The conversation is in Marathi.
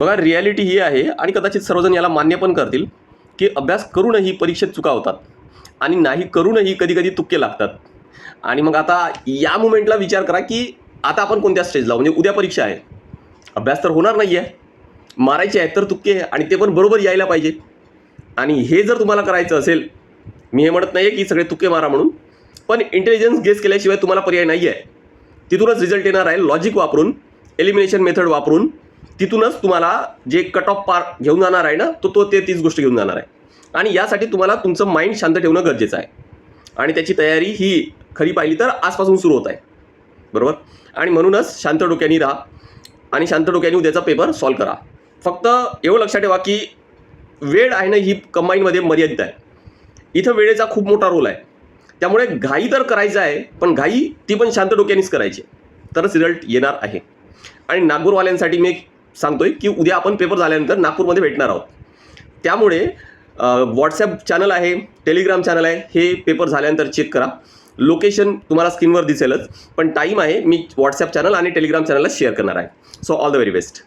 बघा, रिॲलिटी ही आहे आणि कदाचित सर्वजण याला मान्य पण करतील की अभ्यास करूनही परीक्षेत चुका होतात आणि नाही करूनही कधी कधी तुक्के लागतात. आणि मग आता या मुमेंटला विचार करा की आता आपण कोणत्या स्टेजला, म्हणजे उद्या परीक्षा आहे, अभ्यास तर होणार नाही आहे, मारायचे आहेत तर तुक्के, आणि ते पण बरोबर यायला पाहिजे. आणि हे जर तुम्हाला करायचं असेल, मी हे म्हणत नाही आहे की सगळे तुक्के मारा म्हणून, पण इंटेलिजन्स गेस केल्याशिवाय तुम्हाला पर्याय नाही आहे. तिथूनच रिझल्ट येणार आहे, लॉजिक वापरून, एलिमिनेशन मेथड वापरून. तिथूनच तुम्हाला जे कट ऑफ पार घेऊन जाणार आहे ना, ते तीच गोष्ट घेऊन जाणार आहे. आणि यासाठी तुम्हाला तुमचं माइंड शांत ठेवणं गरजेचं आहे. आणि त्याची तयारी ही खरी पाहिली तर आजपासून सुरू होत आहे, बरोबर. आणि म्हणूनच शांत डोक्याने राहा आणि शांत डोक्याने उद्याचा पेपर सॉल्व करा. फक्त एवढं लक्षात ठेवा की वेळ आहे ना, ही कंबाईनमध्ये मर्यादित आहे. इथं वेळेचा खूप मोठा रोल आहे. त्यामुळे घाई तर करायचं आहे, पण घाई ती पण शांत डोक्यानेच करायची, तरच रिझल्ट येणार आहे. आणि नागपूरवाल्यांसाठी मी सांगतोय की उद्या आपण पेपर झाल्यानंतर नागपूरमध्ये भेटणार आहोत. त्यामुळे व्हॉट्सॲप चॅनल आहे, टेलिग्राम चॅनल आहे, हे पेपर झाल्यानंतर चेक करा. लोकेशन तुम्हाला स्क्रीनवर दिसेलच, पण टाईम आहे, मी व्हॉट्सॲप चॅनल आणि टेलिग्राम चॅनलला शेअर करणार आहे. So all the very best.